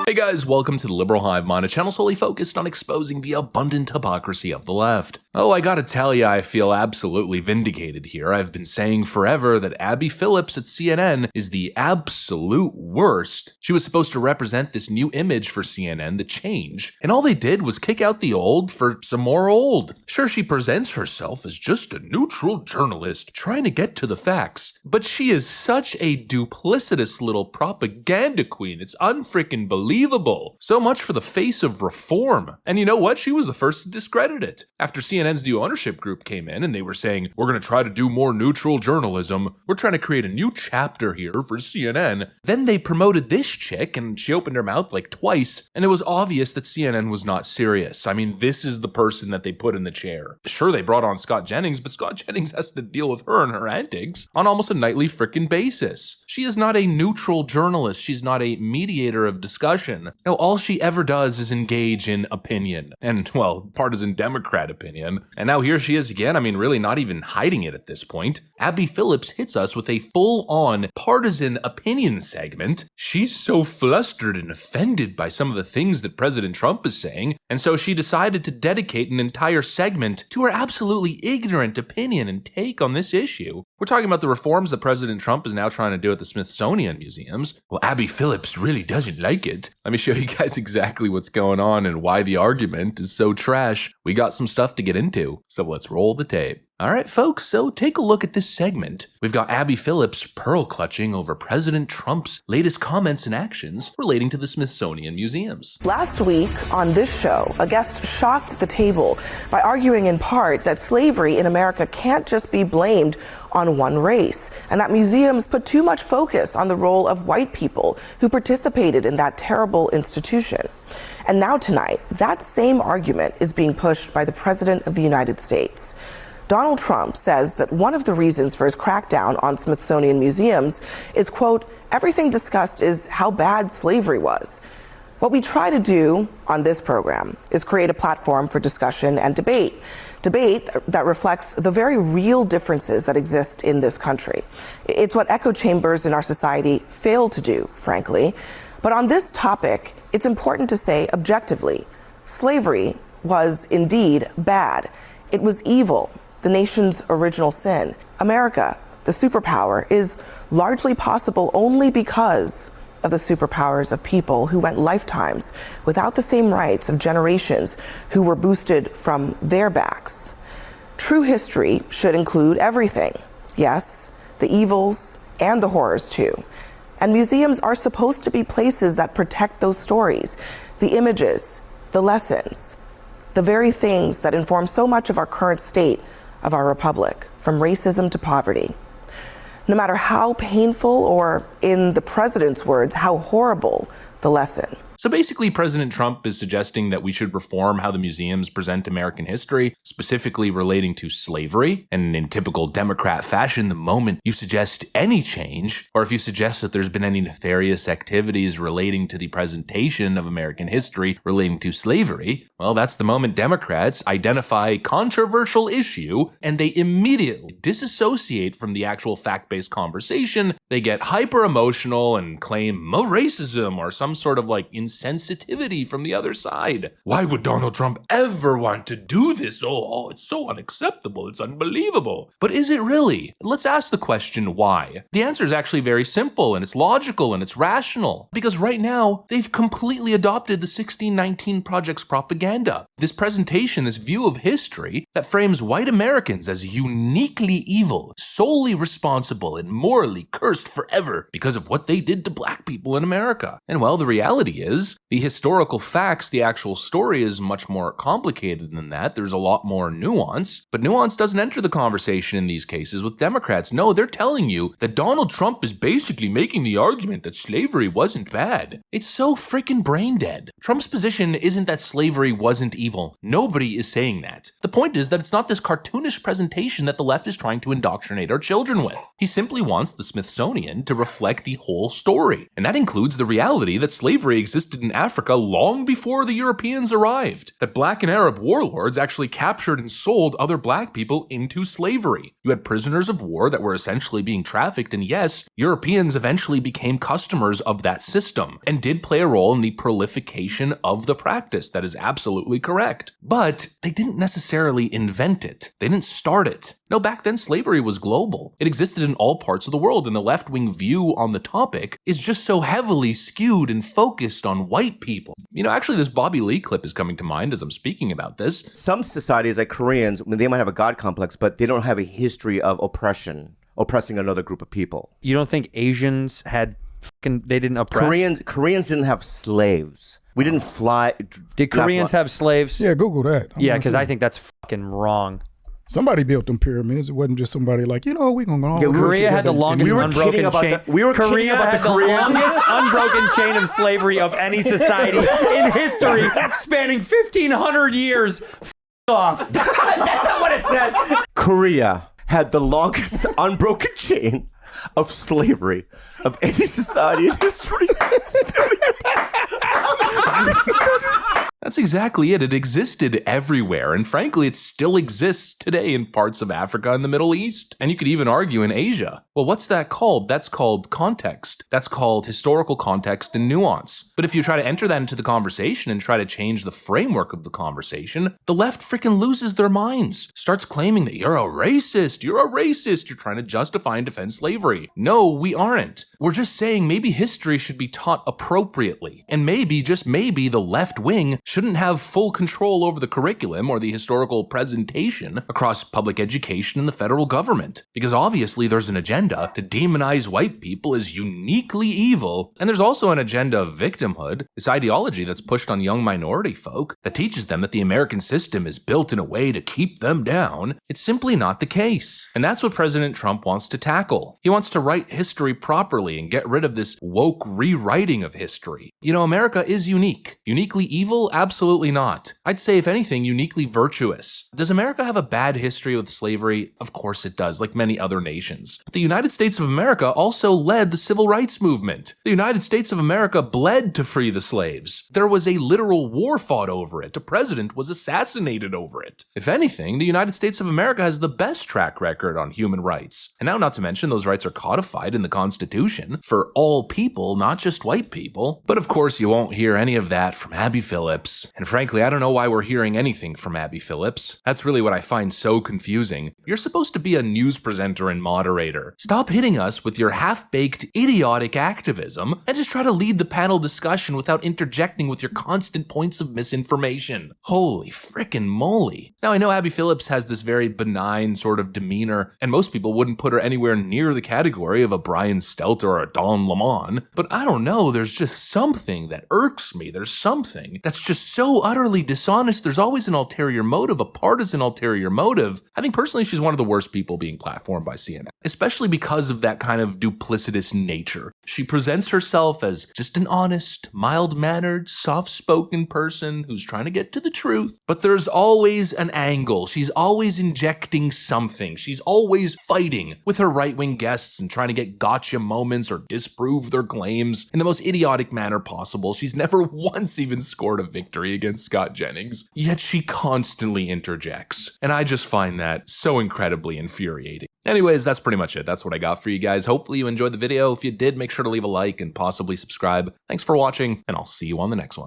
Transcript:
Hey guys, welcome to the Liberal Hive Mind, a channel solely focused on exposing the abundant hypocrisy of the left. Oh, I gotta tell ya, I feel absolutely vindicated here. I've been saying forever that Abby Phillips at CNN is the absolute worst. She was supposed to represent this new image for CNN, the change, and all they did was kick out the old for some more old. Sure, she presents herself as just a neutral journalist trying to get to the facts, but she is such a duplicitous little propaganda queen. It's unfreaking believable. So much for the face of reform. And you know what? She was the first to discredit it. After CNN's new ownership group came in and they were saying, we're going to try to do more neutral journalism. We're trying to create a new chapter here for CNN. Then they promoted this chick and she opened her mouth like twice. And it was obvious that CNN was not serious. I mean, this is the person that they put in the chair. Sure, they brought on Scott Jennings, but Scott Jennings has to deal with her and her antics on almost a nightly frickin' basis. She is not a neutral journalist. She's not a mediator of discussion. No, all she ever does is engage in opinion. And, well, partisan Democrat opinion. And now here she is again. I mean, really not even hiding it at this point. Abby Phillips hits us with a full-on partisan opinion segment. She's so flustered and offended by some of the things that President Trump is saying, and so she decided to dedicate an entire segment to her absolutely ignorant opinion and take on this issue. We're talking about the reforms that President Trump is now trying to do at the Smithsonian museums. Well, Abby Phillips really doesn't like it. Let me show you guys exactly what's going on and why the argument is so trash. We got some stuff to get into, so let's roll the tape. Alright folks, so take a look at this segment. We've got Abby Phillips pearl clutching over President Trump's latest comments and actions relating to the Smithsonian museums. Last week on this show, a guest shocked the table by arguing in part that slavery in America can't just be blamed on one race, and that museums put too much focus on the role of white people who participated in that terrible institution. And now tonight, that same argument is being pushed by the President of the United States. Donald Trump says that one of the reasons for his crackdown on Smithsonian museums is, quote, everything discussed is how bad slavery was. What we try to do on this program is create a platform for discussion and debate that reflects the very real differences that exist in this country. It's what echo chambers in our society fail to do, frankly. But on this topic, it's important to say objectively, slavery was indeed bad. It was evil. The nation's original sin. America, the superpower, is largely possible only because of the superpowers of people who went lifetimes without the same rights of generations who were boosted from their backs. True history should include everything. Yes, the evils and the horrors too. And museums are supposed to be places that protect those stories, the images, the lessons, the very things that inform so much of our current state of our republic, from racism to poverty. No matter how painful or, in the president's words, how horrible the lesson. So basically, President Trump is suggesting that we should reform how the museums present American history, specifically relating to slavery. And in typical Democrat fashion, the moment you suggest any change, or if you suggest that there's been any nefarious activities relating to the presentation of American history relating to slavery, well, that's the moment Democrats identify a controversial issue and they immediately disassociate from the actual fact-based conversation. They get hyper-emotional and claim more racism or some sort of like insensitivity from the other side. Why would Donald Trump ever want to do this? Oh, it's so unacceptable. It's unbelievable. But is it really? Let's ask the question why. The answer is actually very simple and it's logical and it's rational. Because right now, they've completely adopted the 1619 Project's propaganda. This presentation, this view of history that frames white Americans as uniquely evil, solely responsible, and morally cursed forever because of what they did to black people in America. And well, the reality is, the historical facts, the actual story is much more complicated than that. There's a lot more nuance, but nuance doesn't enter the conversation in these cases with Democrats. No, they're telling you that Donald Trump is basically making the argument that slavery wasn't bad. It's so freaking brain dead. Trump's position isn't that slavery wasn't evil. Nobody is saying that. The point is that it's not this cartoonish presentation that the left is trying to indoctrinate our children with. He simply wants the Smithsonian Smithsonian to reflect the whole story. And that includes the reality that slavery existed in Africa long before the Europeans arrived, that black and Arab warlords actually captured and sold other black people into slavery. You had prisoners of war that were essentially being trafficked, and yes, Europeans eventually became customers of that system and did play a role in the proliferation of the practice. That is absolutely correct. But they didn't necessarily invent it. They didn't start it. No, back then slavery was global. It existed in all parts of the world, and the left-wing view on the topic is just so heavily skewed and focused on white people. You know, actually this Bobby Lee clip is coming to mind as I'm speaking about this. Some societies, like Koreans, they might have a God complex, but they don't have a history of oppressing another group of people. You don't think Asians had they didn't oppress? Koreans didn't have slaves. We didn't fly. Did Koreans have slaves? Yeah, Google that. Yeah, because I think that's fucking wrong. Somebody built them pyramids. It wasn't just somebody like, we're going to go. Korea had the longest unbroken chain. Korea had the longest unbroken chain of slavery of any society in history, spanning 1,500 years. Off. That's not what it says. Korea had the longest unbroken chain of slavery of any society in history. That's exactly it. It existed everywhere, and frankly, it still exists today in parts of Africa and the Middle East, and you could even argue in Asia. Well, what's that called? That's called context. That's called historical context and nuance. But if you try to enter that into the conversation and try to change the framework of the conversation, the left freaking loses their minds, starts claiming that you're a racist, you're trying to justify and defend slavery. No, we aren't. We're just saying maybe history should be taught appropriately, and maybe, just maybe, the left wing shouldn't have full control over the curriculum or the historical presentation across public education and the federal government. Because obviously there's an agenda to demonize white people as uniquely evil, and there's also an agenda of victimhood, this ideology that's pushed on young minority folk that teaches them that the American system is built in a way to keep them down. It's simply not the case. And that's what President Trump wants to tackle. He wants to write history properly and get rid of this woke rewriting of history. You know, America is unique. Uniquely evil? Absolutely not. I'd say, if anything, uniquely virtuous. Does America have a bad history with slavery? Of course it does, like many other nations. But the United States of America also led the civil rights movement. The United States of America bled to free the slaves. There was a literal war fought over it. A president was assassinated over it. If anything, the United States of America has the best track record on human rights. And now, not to mention, those rights are codified in the Constitution for all people, not just white people. But of course, you won't hear any of that from Abby Phillips. And frankly, I don't know why we're hearing anything from Abby Phillips. That's really what I find so confusing. You're supposed to be a news presenter and moderator. Stop hitting us with your half-baked, idiotic activism and just try to lead the panel discussion without interjecting with your constant points of misinformation. Holy frickin' moly. Now, I know Abby Phillips has this very benign sort of demeanor, and most people wouldn't put her anywhere near the category of a Brian Stelter or a Don Lemon, but I don't know, there's just something that irks me. There's something that's just so utterly dishonest. There's always an ulterior motive, a partisan ulterior motive. I think personally she's one of the worst people being platformed by CNN, especially because of that kind of duplicitous nature. She presents herself as just an honest, mild-mannered, soft-spoken person who's trying to get to the truth, but there's always an angle. She's always injecting something. She's always fighting with her right-wing guests and trying to get gotcha moments or disprove their claims in the most idiotic manner possible. She's never once even scored a victory against Scott Jennings, yet she constantly interjects. And I just find that so incredibly infuriating. Anyways, that's pretty much it. That's what I got for you guys. Hopefully you enjoyed the video. If you did, make sure to leave a like and possibly subscribe. Thanks for watching, and I'll see you on the next one.